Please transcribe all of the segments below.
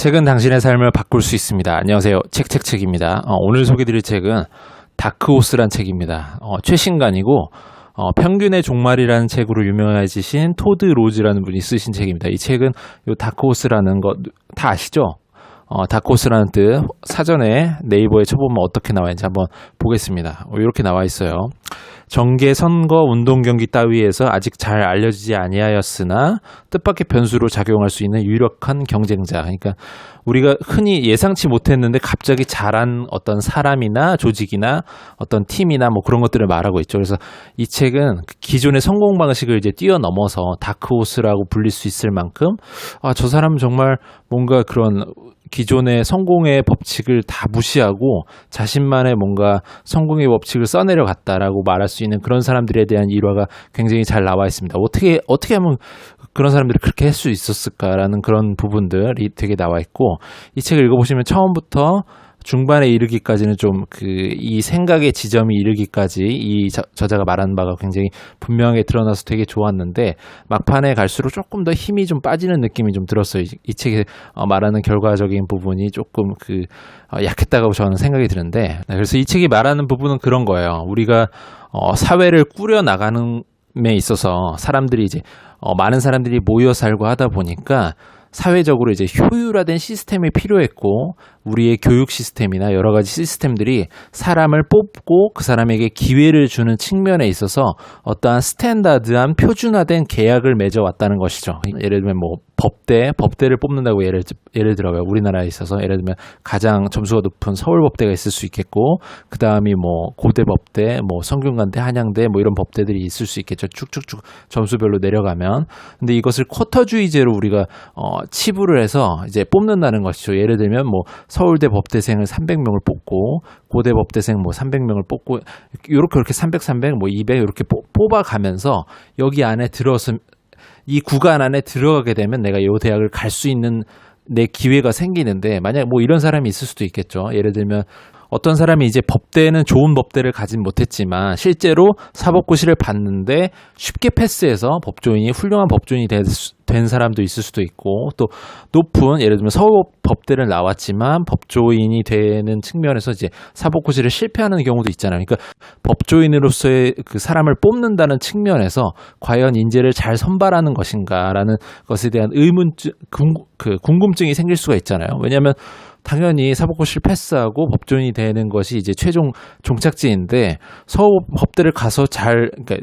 책은 당신의 삶을 바꿀 수 있습니다. 안녕하세요. 책입니다. 오늘 소개드릴 책은 다크호스란 책입니다. 최신간이고 평균의 종말이라는 책으로 유명해지신 토드 로즈라는 분이 쓰신 책입니다. 이 책은 요 다크호스라는 거 다 아시죠? 다크호스라는 뜻 사전에 네이버에 쳐보면 어떻게 나와 있는지 한번 보겠습니다. 이렇게 나와 있어요. 정계, 선거, 운동 경기 따위에서 아직 잘 알려지지 아니하였으나 뜻밖의 변수로 작용할 수 있는 유력한 경쟁자. 그러니까 우리가 흔히 예상치 못했는데 갑자기 잘한 어떤 사람이나 조직이나 어떤 팀이나 뭐 그런 것들을 말하고 있죠. 그래서 이 책은 기존의 성공 방식을 이제 뛰어넘어서 다크호스라고 불릴 수 있을 만큼 저 사람은 정말 뭔가 그런 기존의 성공의 법칙을 다 무시하고 자신만의 뭔가 성공의 법칙을 써내려갔다라고 말할 수 있는 그런 사람들에 대한 일화가 굉장히 잘 나와 있습니다. 어떻게 하면 그런 사람들이 그렇게 할 수 있었을까라는 그런 부분들이 되게 나와 있고, 이 책을 읽어보시면 처음부터 중반에 이르기까지는 좀 이 생각의 지점이 이르기까지 이 저자가 말하는 바가 굉장히 분명하게 드러나서 되게 좋았는데, 막판에 갈수록 조금 더 힘이 좀 빠지는 느낌이 좀 들었어요. 이 책에 말하는 결과적인 부분이 조금 약했다고 저는 생각이 드는데, 그래서 이 책이 말하는 부분은 그런 거예요. 우리가 사회를 꾸려 나가는 에 있어서 사람들이 이제 많은 사람들이 모여 살고 하다 보니까 사회적으로 이제 효율화된 시스템이 필요했고, 우리의 교육 시스템이나 여러 가지 시스템들이 사람을 뽑고 그 사람에게 기회를 주는 측면에 있어서 어떠한 스탠다드한 표준화된 계약을 맺어왔다는 것이죠. 예를 들면 뭐 법대를 뽑는다고 예를 들어요. 우리나라에 있어서 예를 들면 가장 점수가 높은 서울법대가 있을 수 있겠고, 그 다음이 뭐 고대법대, 뭐 성균관대, 한양대 뭐 이런 법대들이 있을 수 있겠죠. 쭉쭉쭉 점수별로 내려가면. 근데 이것을 쿼터주의제로 우리가 치부를 해서 이제 뽑는다는 것이죠. 예를 들면 뭐 서울대 법대생을 300명을 뽑고 고대 법대생 뭐 300명을 뽑고 이렇게 300, 뭐 200 이렇게 뽑아가면서 여기 안에 들어서 이 구간 안에 들어가게 되면 내가 이 대학을 갈 수 있는 내 기회가 생기는데, 만약 뭐 이런 사람이 있을 수도 있겠죠. 예를 들면 어떤 사람이 이제 법대는 좋은 법대를 가진 못했지만 실제로 사법고시를 봤는데 쉽게 패스해서 훌륭한 법조인이 된 사람도 있을 수도 있고, 또 높은 예를 들면 서울법대를 나왔지만 법조인이 되는 측면에서 이제 사법고시를 실패하는 경우도 있잖아요. 그러니까 법조인으로서의 그 사람을 뽑는다는 측면에서 과연 인재를 잘 선발하는 것인가라는 것에 대한 궁금증이 생길 수가 있잖아요. 왜냐하면 당연히 사법고시를 패스하고 법조인이 되는 것이 이제 최종 종착지인데, 서울법대를 가서 그러니까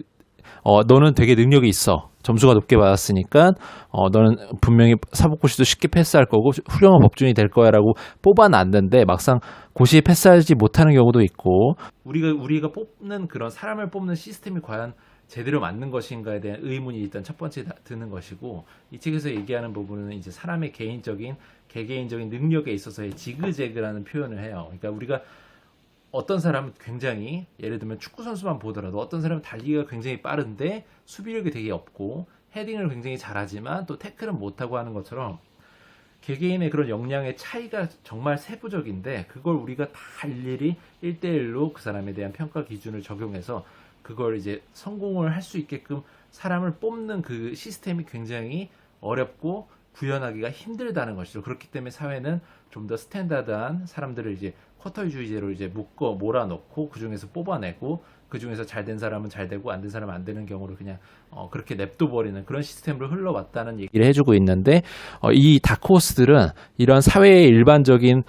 너는 되게 능력이 있어. 점수가 높게 받았으니까 너는 분명히 사법고시도 쉽게 패스할 거고 훌륭한 법조인이 될 거야라고 뽑아놨는데 막상 고시에 패스하지 못하는 경우도 있고, 우리가 뽑는 그런 사람을 뽑는 시스템이 과연 제대로 맞는 것인가에 대한 의문이 일단 첫 번째 드는 것이고, 이 책에서 얘기하는 부분은 이제 사람의 개개인적인 능력에 있어서의 지그재그라는 표현을 해요. 그러니까 우리가 어떤 사람은 굉장히, 예를 들면 축구 선수만 보더라도 어떤 사람은 달리기가 굉장히 빠른데 수비력이 되게 없고 헤딩을 굉장히 잘하지만 또 태클은 못하고 하는 것처럼 개개인의 그런 역량의 차이가 정말 세부적인데, 그걸 우리가 다 일일이 1대1로 그 사람에 대한 평가 기준을 적용해서 그걸 이제 성공을 할 수 있게끔 사람을 뽑는 그 시스템이 굉장히 어렵고 구현하기가 힘들다는 것이죠. 그렇기 때문에 사회는 좀 더 스탠다드한 사람들을 이제 쿼터주의제로 이제 몰아넣고 그 중에서 뽑아내고, 그 중에서 잘 된 사람은 잘 되고 안 된 사람은 안 되는 경우를 그냥 그렇게 냅둬버리는 그런 시스템으로 흘러왔다는 얘기를 해주고 있는데, 이 다크호스들은 이런 사회의 일반적인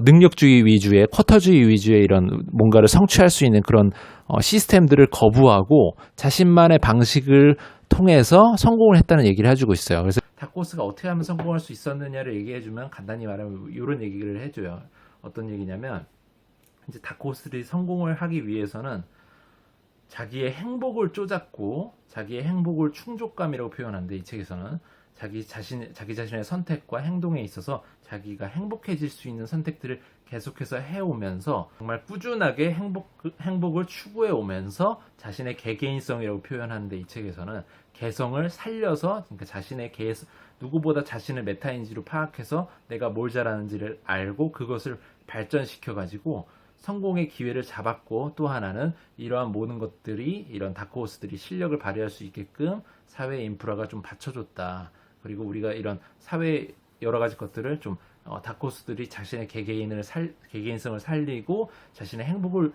능력주의 위주의 쿼터주의 위주의 이런 뭔가를 성취할 수 있는 그런 시스템들을 거부하고 자신만의 방식을 통해서 성공을 했다는 얘기를 해주고 있어요. 그래서 다크호스가 어떻게 하면 성공할 수 있었느냐를 얘기해주면, 간단히 말하면 이런 얘기를 해줘요. 어떤 얘기냐면, 이제 다크호스들이 성공을 하기 위해서는 자기의 행복을 쪼잡고 자기의 행복을 충족감이라고 표현하는데, 이 책에서는 자기 자신의 선택과 행동에 있어서 자기가 행복해질 수 있는 선택들을 계속해서 해오면서 정말 꾸준하게 행복을 추구해 오면서 자신의 개개인성이라고 표현하는데, 이 책에서는 개성을 살려서, 그러니까 누구보다 자신을 메타인지로 파악해서 내가 뭘 잘하는지를 알고 그것을 발전시켜가지고 성공의 기회를 잡았고, 또 하나는 이러한 모든 것들이, 이런 다크호스들이 실력을 발휘할 수 있게끔 사회 인프라가 좀 받쳐줬다. 그리고 우리가 이런 사회 여러 가지 것들을 좀 다크호스들이 자신의 개개인성을 살리고 자신의 행복을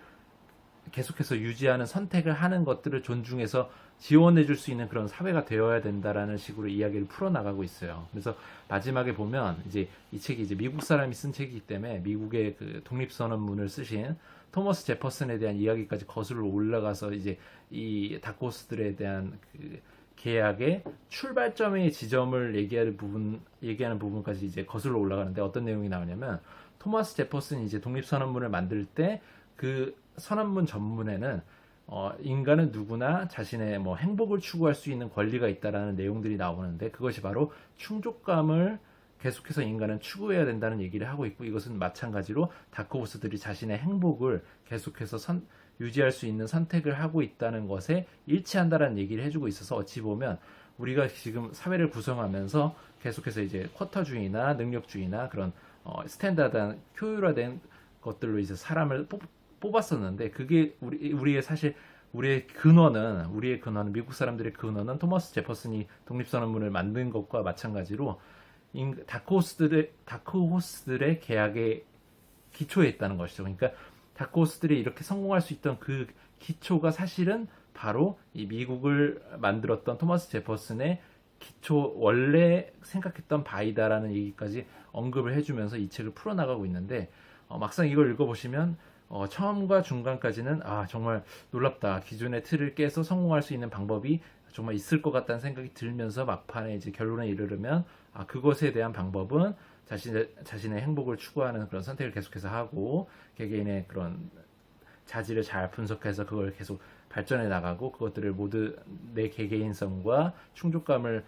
계속해서 유지하는 선택을 하는 것들을 존중해서 지원해 줄 수 있는 그런 사회가 되어야 된다라는 식으로 이야기를 풀어나가고 있어요. 그래서 마지막에 보면 이제 이 책이 이제 미국 사람이 쓴 책이기 때문에 미국의 그 독립선언문을 쓰신 토머스 제퍼슨에 대한 이야기까지 거슬러 올라가서 이제 이 다크호스들에 대한 그 계약의 출발점의 지점을 얘기하는 부분까지 이제 거슬러 올라가는데 어떤 내용이 나오냐면 토머스 제퍼슨이 이제 독립선언문을 만들 때 그 선언문 전문에는 인간은 누구나 자신의 뭐 행복을 추구할 수 있는 권리가 있다라는 내용들이 나오는데 그것이 바로 충족감을 계속해서 인간은 추구해야 된다는 얘기를 하고 있고 이것은 마찬가지로 다크호스들이 자신의 행복을 계속해서 유지할 수 있는 선택을 하고 있다는 것에 일치한다라는 얘기를 해주고 있어서 어찌 보면 우리가 지금 사회를 구성하면서 계속해서 이제 쿼터주의나 능력주의나 그런 스탠다드한 효율화된 것들로 이제 사람을 뽑았었는데 그게 우리의 사실 우리의 근원은 미국 사람들의 근원은 토머스 제퍼슨이 독립선언문을 만든 것과 마찬가지로 다크호스들의 계약의 기초에 있다는 것이죠. 그러니까 다크호스들이 이렇게 성공할 수 있던 그 기초가 사실은 바로 이 미국을 만들었던 토머스 제퍼슨의 기초 원래 생각했던 바이다라는 얘기까지 언급을 해주면서 이 책을 풀어나가고 있는데 막상 이걸 읽어보시면 처음과 중간까지는 정말 놀랍다. 기존의 틀을 깨서 성공할 수 있는 방법이 정말 있을 것 같다는 생각이 들면서 막판에 이제 결론에 이르려면 그것에 대한 방법은 자신의 행복을 추구하는 그런 선택을 계속해서 하고 개개인의 그런 자질을 잘 분석해서 그걸 계속 발전해 나가고 그것들을 모두 내 개개인성과 충족감을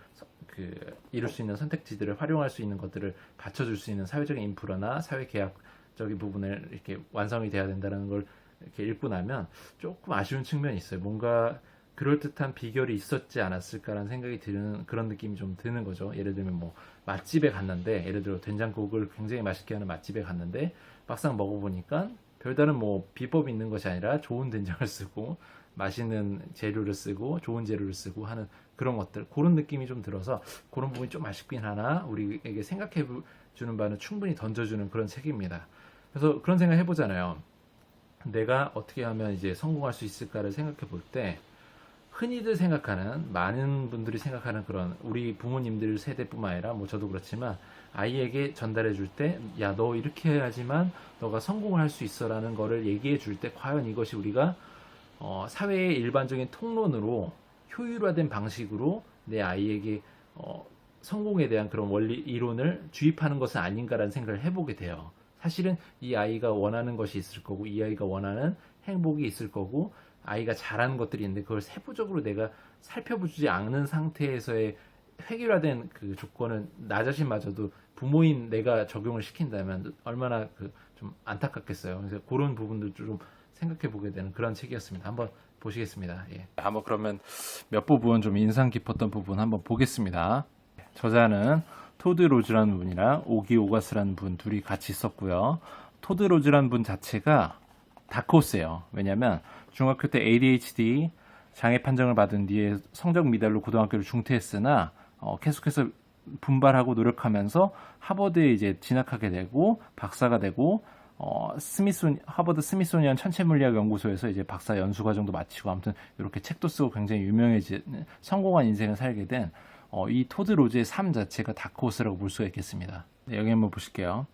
이룰 수 있는 선택지들을 활용할 수 있는 것들을 받쳐줄 수 있는 사회적인 인프라나 사회계약적인 부분을 이렇게 완성이 돼야 된다는 걸 이렇게 읽고 나면 조금 아쉬운 측면이 있어요. 뭔가 그럴듯한 비결이 있었지 않았을까라는 생각이 드는 그런 느낌이 좀 드는 거죠. 예를 들면 뭐 맛집에 갔는데 예를 들어 된장국을 굉장히 맛있게 하는 맛집에 갔는데 막상 먹어보니까 별다른 뭐 비법이 있는 것이 아니라 좋은 된장을 쓰고 맛있는 재료를 쓰고 좋은 재료를 쓰고 하는 그런 것들 그런 느낌이 좀 들어서 그런 부분이 좀 아쉽긴 하나 우리에게 생각해 주는 바는 충분히 던져주는 그런 책입니다. 그래서 그런 생각 해보잖아요. 내가 어떻게 하면 이제 성공할 수 있을까를 생각해 볼 때 흔히들 생각하는 많은 분들이 생각하는 그런 우리 부모님들 세대뿐만 아니라 뭐 저도 그렇지만 아이에게 전달해 줄 때 야 너 이렇게 해야지만 너가 성공을 할 수 있어라는 거를 얘기해 줄 때 과연 이것이 우리가 사회의 일반적인 통론으로 효율화된 방식으로 내 아이에게 성공에 대한 그런 원리 이론을 주입하는 것은 아닌가라는 생각을 해보게 돼요. 사실은 이 아이가 원하는 것이 있을 거고 이 아이가 원하는 행복이 있을 거고 아이가 잘하는 것들이 있는데 그걸 세부적으로 내가 살펴보지 않는 상태에서의 획일화된 그 조건은 나 자신마저도 부모인 내가 적용을 시킨다면 얼마나 좀 안타깝겠어요. 그래서 그런 부분도 좀 생각해 보게 되는 그런 책이었습니다. 한번 보시겠습니다. 예. 한번 그러면 몇 부분 좀 인상 깊었던 부분 한번 보겠습니다. 저자는 토드 로즈라는 분이랑 오기 오가스라는 분 둘이 같이 썼고요. 토드 로즈라는 분 자체가 다크호스예요. 왜냐하면 중학교 때 ADHD 장애 판정을 받은 뒤에 성적 미달로 고등학교를 중퇴했으나 계속해서 분발하고 노력하면서 하버드에 이제 진학하게 되고 박사가 되고 하버드 스미소니언 천체물리학 연구소에서 이제 박사 연수 과정도 마치고 아무튼 이렇게 책도 쓰고 굉장히 유명해진 성공한 인생을 살게 된 이 토드 로즈의 삶 자체가 다크호스라고 볼 수가 있겠습니다. 네, 여기 한번 보실게요.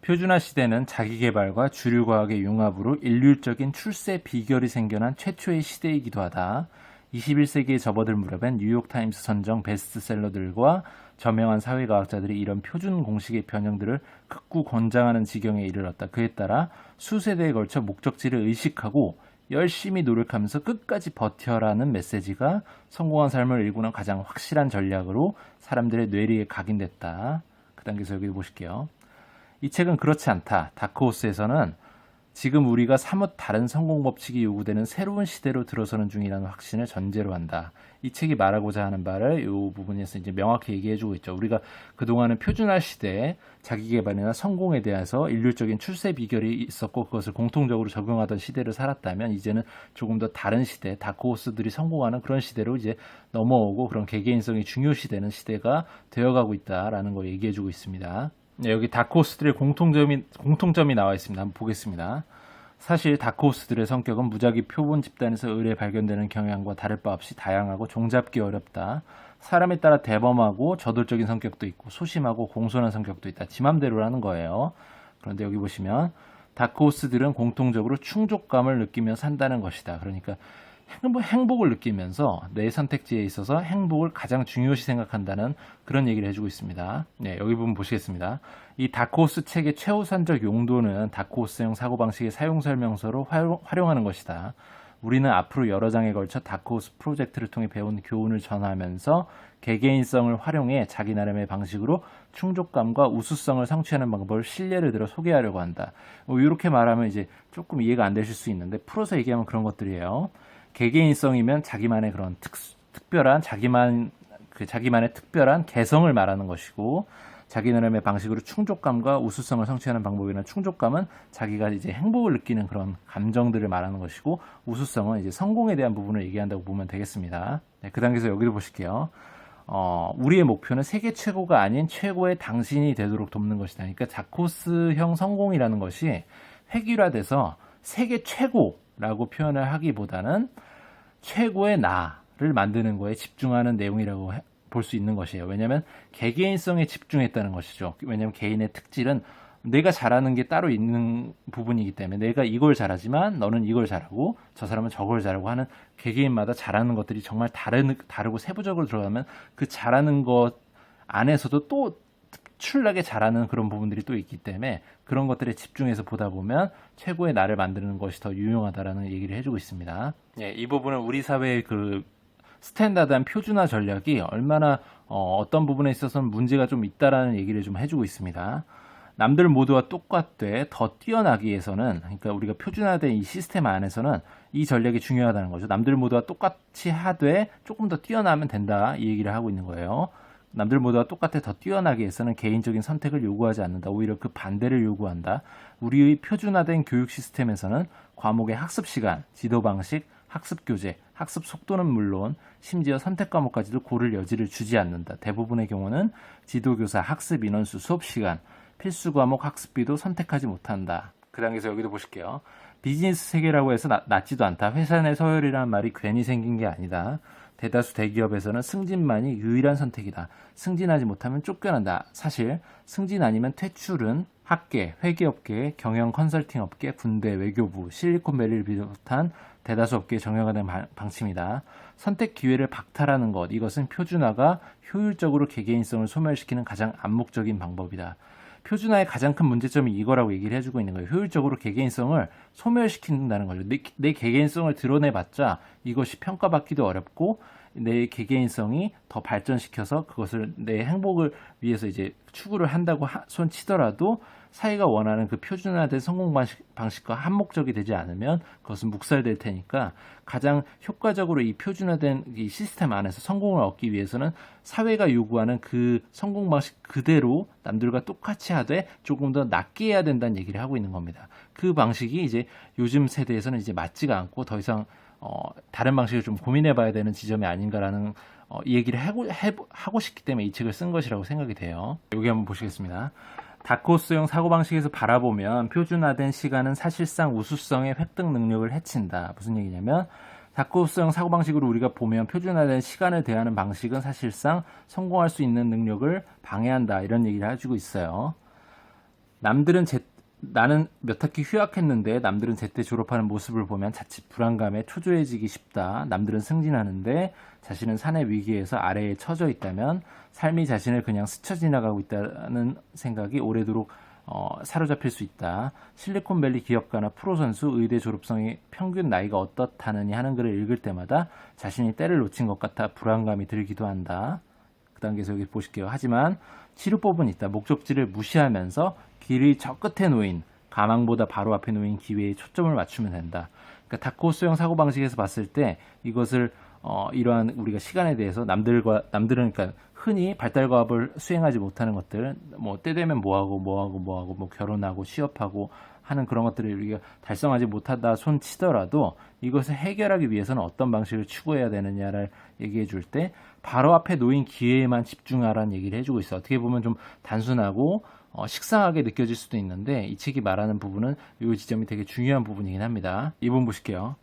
표준화 시대는 자기개발과 주류과학의 융합으로 일률적인 출세 비결이 생겨난 최초의 시대이기도 하다. 21세기에 접어들 무렵엔 뉴욕타임스 선정 베스트셀러들과 저명한 사회과학자들이 이런 표준 공식의 변형들을 극구 권장하는 지경에 이르렀다. 그에 따라 수세대에 걸쳐 목적지를 의식하고 열심히 노력하면서 끝까지 버텨라는 메시지가 성공한 삶을 일구는 가장 확실한 전략으로 사람들의 뇌리에 각인됐다. 그 단계에서 여기 보실게요. 이 책은 그렇지 않다. 다크호스에서는 지금 우리가 사뭇 다른 성공 법칙이 요구되는 새로운 시대로 들어서는 중이라는 확신을 전제로 한다. 이 책이 말하고자 하는 바를 이 부분에서 이제 명확히 얘기해주고 있죠. 우리가 그동안은 표준화 시대에 자기개발이나 성공에 대해서 일률적인 출세 비결이 있었고 그것을 공통적으로 적용하던 시대를 살았다면 이제는 조금 더 다른 시대, 다크호스들이 성공하는 그런 시대로 이제 넘어오고 그런 개개인성이 중요시되는 시대가 되어가고 있다라는 걸 얘기해주고 있습니다. 네, 여기 다크호스들의 공통점이 나와 있습니다. 한번 보겠습니다. 사실 다크호스들의 성격은 무작위 표본 집단에서 의뢰 발견되는 경향과 다를 바 없이 다양하고 종잡기 어렵다. 사람에 따라 대범하고 저돌적인 성격도 있고 소심하고 공손한 성격도 있다. 지 맘대로라는 거예요. 그런데 여기 보시면 다크호스들은 공통적으로 충족감을 느끼며 산다는 것이다. 그러니까 행복을 느끼면서 내 선택지에 있어서 행복을 가장 중요시 생각한다는 그런 얘기를 해주고 있습니다. 네, 여기 부분 보시겠습니다. 이 다크호스 책의 최우선적 용도는 다크호스형 사고방식의 사용설명서로 활용하는 것이다. 우리는 앞으로 여러 장에 걸쳐 다크호스 프로젝트를 통해 배운 교훈을 전하면서 개개인성을 활용해 자기 나름의 방식으로 충족감과 우수성을 성취하는 방법을 실례를 들어 소개하려고 한다. 이렇게 말하면 이제 조금 이해가 안 되실 수 있는데 풀어서 얘기하면 그런 것들이에요. 개개인성이면 자기만의 그런 특별한 자기만의 특별한 개성을 말하는 것이고, 자기 나름의 방식으로 충족감과 우수성을 성취하는 방법이나 충족감은 자기가 이제 행복을 느끼는 그런 감정들을 말하는 것이고, 우수성은 이제 성공에 대한 부분을 얘기한다고 보면 되겠습니다. 네, 그 단계에서 여기를 보실게요. 우리의 목표는 세계 최고가 아닌 최고의 당신이 되도록 돕는 것이다. 그러니까 다크호스형 성공이라는 것이 획일화돼서 세계 최고라고 표현을 하기보다는 최고의 나를 만드는 거에 집중하는 내용이라고 볼 수 있는 것이에요. 왜냐하면 개개인성에 집중했다는 것이죠. 왜냐하면 개인의 특질은 내가 잘하는 게 따로 있는 부분이기 때문에 내가 이걸 잘하지만 너는 이걸 잘하고 저 사람은 저걸 잘하고 하는 개개인마다 잘하는 것들이 정말 다르고 세부적으로 들어가면 그 잘하는 것 안에서도 또 특출나게 잘하는 그런 부분들이 또 있기 때문에 그런 것들에 집중해서 보다 보면 최고의 나를 만드는 것이 더 유용하다라는 얘기를 해주고 있습니다. 예, 이 부분은 우리 사회의 그 스탠다드한 표준화 전략이 얼마나 어떤 부분에 있어서는 문제가 좀 있다라는 얘기를 좀 해주고 있습니다. 남들 모두와 똑같되 더 뛰어나기 위해서는, 그러니까 우리가 표준화된 이 시스템 안에서는 이 전략이 중요하다는 거죠. 남들 모두와 똑같이 하되 조금 더 뛰어나면 된다, 이 얘기를 하고 있는 거예요. 남들 모두와 똑같아 더 뛰어나기 위해서는 개인적인 선택을 요구하지 않는다. 오히려 그 반대를 요구한다. 우리의 표준화된 교육 시스템에서는 과목의 학습 시간, 지도 방식, 학습 교재, 학습 속도는 물론 심지어 선택 과목까지도 고를 여지를 주지 않는다. 대부분의 경우는 지도교사, 학습 인원수, 수업 시간, 필수 과목 학습비도 선택하지 못한다. 그 단계에서 여기도 보실게요. 비즈니스 세계라고 해서 낮지도 않다. 회사 내 서열이라는 말이 괜히 생긴 게 아니다. 대다수 대기업에서는 승진만이 유일한 선택이다. 승진하지 못하면 쫓겨난다. 사실 승진 아니면 퇴출은 학계, 회계업계, 경영 컨설팅 업계, 군대, 외교부, 실리콘밸리를 비롯한 대다수 업계에 정형화된 방침이다. 선택 기회를 박탈하는 것, 이것은 표준화가 효율적으로 개개인성을 소멸시키는 가장 암묵적인 방법이다. 표준화의 가장 큰 문제점이 이거라고 얘기를 해주고 있는 거예요. 효율적으로 개개인성을 소멸시킨다는 거죠. 내 개개인성을 드러내봤자 이것이 평가받기도 어렵고 내 개개인성이 더 발전시켜서 그것을 내 행복을 위해서 이제 추구를 한다고 손 치더라도 사회가 원하는 그 표준화된 성공 방식과 한목적이 되지 않으면 그것은 묵살될 테니까 가장 효과적으로 이 표준화된 이 시스템 안에서 성공을 얻기 위해서는 사회가 요구하는 그 성공 방식 그대로 남들과 똑같이 하되 조금 더 낮게 해야 된다는 얘기를 하고 있는 겁니다. 그 방식이 이제 요즘 세대에서는 이제 맞지가 않고 더 이상 다른 방식을 좀 고민해봐야 되는 지점이 아닌가라는 이 얘기를 하고 싶기 때문에 이 책을 쓴 것이라고 생각이 돼요. 여기 한번 보시겠습니다. 다크호스형 사고방식에서 바라보면 표준화된 시간은 사실상 우수성의 획득 능력을 해친다. 무슨 얘기냐면 다크호스형 사고방식으로 우리가 보면 표준화된 시간을 대하는 방식은 사실상 성공할 수 있는 능력을 방해한다. 이런 얘기를 해주고 있어요. 나는 몇 학기 휴학했는데 남들은 제때 졸업하는 모습을 보면 자칫 불안감에 초조해지기 쉽다. 남들은 승진하는데 자신은 산의 위기에서 아래에 처져 있다면 삶이 자신을 그냥 스쳐 지나가고 있다는 생각이 오래도록 사로잡힐 수 있다. 실리콘밸리 기업가나 프로선수, 의대 졸업생의 평균 나이가 어떻다느니 하는 글을 읽을 때마다 자신이 때를 놓친 것 같아 불안감이 들기도 한다. 그 단계에서 여기 보실게요. 하지만 치료법은 있다. 목적지를 무시하면서 길의 저 끝에 놓인 가망보다 바로 앞에 놓인 기회에 초점을 맞추면 된다. 그러니까 다크호스형 사고방식에서 봤을 때 이것을 이러한 우리가 시간에 대해서 남들은 그러니까 흔히 발달과업을 수행하지 못하는 것들, 뭐 때 되면 뭐 결혼하고 취업하고 하는 그런 것들을 우리가 달성하지 못하다 손 치더라도 이것을 해결하기 위해서는 어떤 방식을 추구해야 되느냐를 얘기해 줄 때 바로 앞에 놓인 기회에만 집중하라는 얘기를 해주고 있어. 어떻게 보면 좀 단순하고 식상하게 느껴질 수도 있는데 이 책이 말하는 부분은 이 지점이 되게 중요한 부분이긴 합니다. 이 부분 보실게요.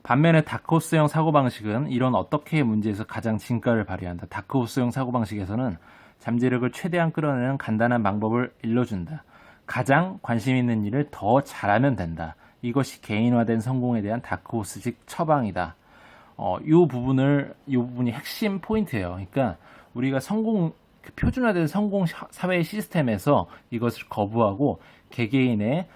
반면에 다크호스형 사고방식은 이런 어떻게의 문제에서 가장 진가를 발휘한다. 다크호스형 사고방식에서는 잠재력을 최대한 끌어내는 간단한 방법을 일러준다. 가장 관심 있는 일을 더 잘하면 된다. 이것이 개인화된 성공에 대한 다크호스식 처방이다. 이 부분이 핵심 포인트예요. 그러니까 우리가 표준화된 성공 사회 시스템에서 이것을 거부하고 개개인의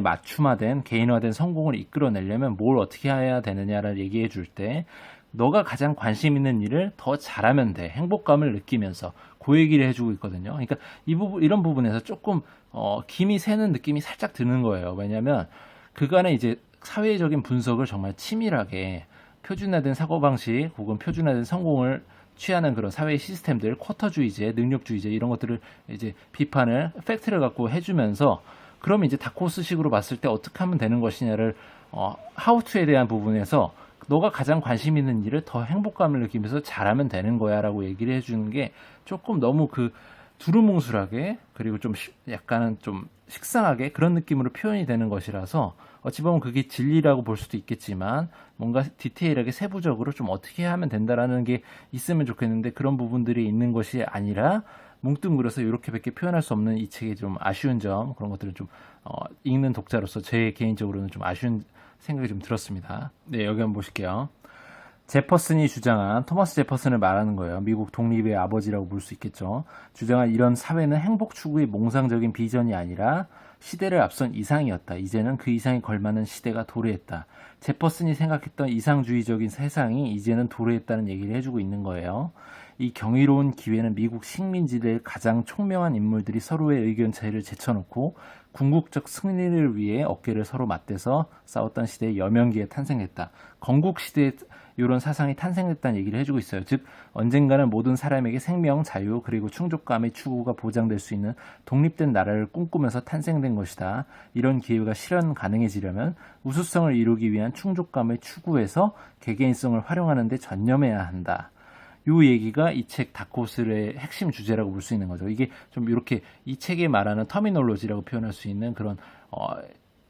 맞춤화된 개인화된 성공을 이끌어내려면 뭘 어떻게 해야 되느냐를 얘기해 줄 때 너가 가장 관심 있는 일을 더 잘하면 돼. 행복감을 느끼면서 그 얘기를 해주고 있거든요. 그러니까 이런 부분에서 조금 김이 새는 느낌이 살짝 드는 거예요. 왜냐하면 그간의 이제 사회적인 분석을 정말 치밀하게 표준화된 사고방식 혹은 표준화된 성공을 취하는 그런 사회 시스템들, 쿼터주의제, 능력주의제 이런 것들을 이제 비판을 팩트를 갖고 해주면서 그럼 이제 다크호스식으로 봤을 때 어떻게 하면 되는 것이냐를 하우투에 대한 부분에서 너가 가장 관심 있는 일을 더 행복감을 느끼면서 잘하면 되는 거야 라고 얘기를 해주는 게 조금 너무 두루뭉술하게 그리고 좀 약간은 좀 식상하게 그런 느낌으로 표현이 되는 것이라서 어찌 보면 그게 진리라고 볼 수도 있겠지만 뭔가 디테일하게 세부적으로 좀 어떻게 하면 된다라는 게 있으면 좋겠는데 그런 부분들이 있는 것이 아니라 뭉뚱그려서 이렇게밖에 표현할 수 없는 이 책의 좀 아쉬운 점 그런 것들을 좀 읽는 독자로서 제 개인적으로는 좀 아쉬운 생각이 좀 들었습니다. 네, 여기 한번 보실게요. 제퍼슨이 주장한 토마스 제퍼슨을 말하는 거예요. 미국 독립의 아버지라고 볼 수 있겠죠. 주장한 이런 사회는 행복 추구의 몽상적인 비전이 아니라 시대를 앞선 이상이었다. 이제는 그 이상이 걸맞는 시대가 도래했다. 제퍼슨이 생각했던 이상주의적인 세상이 이제는 도래했다는 얘기를 해주고 있는 거예요. 이 경이로운 기회는 미국 식민지대의 가장 총명한 인물들이 서로의 의견 차이를 제쳐놓고 궁극적 승리를 위해 어깨를 서로 맞대서 싸웠던 시대의 여명기에 탄생했다. 건국시대에 이런 사상이 탄생했다는 얘기를 해주고 있어요. 즉 언젠가는 모든 사람에게 생명, 자유, 그리고 충족감의 추구가 보장될 수 있는 독립된 나라를 꿈꾸면서 탄생된 것이다. 이런 기회가 실현 가능해지려면 우수성을 이루기 위한 충족감의 추구에서 개개인성을 활용하는 데 전념해야 한다. 이 얘기가 이 책 다크호스의 핵심 주제라고 볼 수 있는 거죠. 이게 좀 이렇게 이 책에 말하는 터미놀로지라고 표현할 수 있는 그런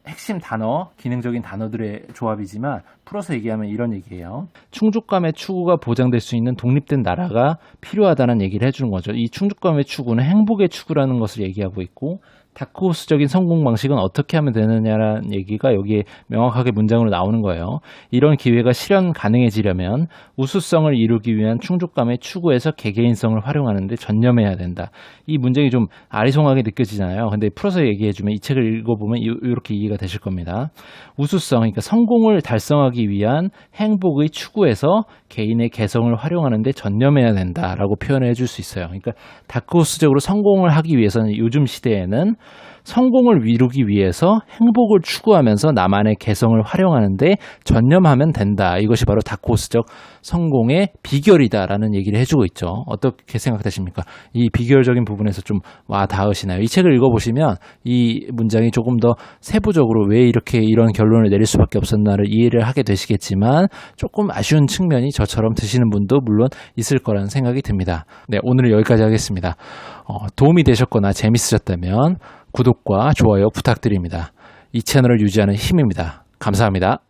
핵심 단어, 기능적인 단어들의 조합이지만 풀어서 얘기하면 이런 얘기예요. 충족감의 추구가 보장될 수 있는 독립된 나라가 필요하다는 얘기를 해주는 거죠. 이 충족감의 추구는 행복의 추구라는 것을 얘기하고 있고 다크호스적인 성공 방식은 어떻게 하면 되느냐라는 얘기가 여기에 명확하게 문장으로 나오는 거예요. 이런 기회가 실현 가능해지려면 우수성을 이루기 위한 충족감의 추구에서 개개인성을 활용하는 데 전념해야 된다. 이 문장이 좀 아리송하게 느껴지잖아요. 근데 풀어서 얘기해주면 이 책을 읽어보면 이렇게 이해가 되실 겁니다. 우수성, 그러니까 성공을 달성하기 위한 행복의 추구에서 개인의 개성을 활용하는 데 전념해야 된다라고 표현을 해줄 수 있어요. 그러니까 다크호스적으로 성공을 하기 위해서는 요즘 시대에는 성공을 이루기 위해서 행복을 추구하면서 나만의 개성을 활용하는데 전념하면 된다. 이것이 바로 다크호스적 성공의 비결이다라는 얘기를 해주고 있죠. 어떻게 생각되십니까? 이 비결적인 부분에서 좀 와닿으시나요? 이 책을 읽어보시면 이 문장이 조금 더 세부적으로 왜 이렇게 이런 결론을 내릴 수밖에 없었나를 이해를 하게 되시겠지만 조금 아쉬운 측면이 저처럼 드시는 분도 물론 있을 거라는 생각이 듭니다. 네, 오늘은 여기까지 하겠습니다. 도움이 되셨거나 재밌으셨다면 구독과 좋아요 부탁드립니다. 이 채널을 유지하는 힘입니다. 감사합니다.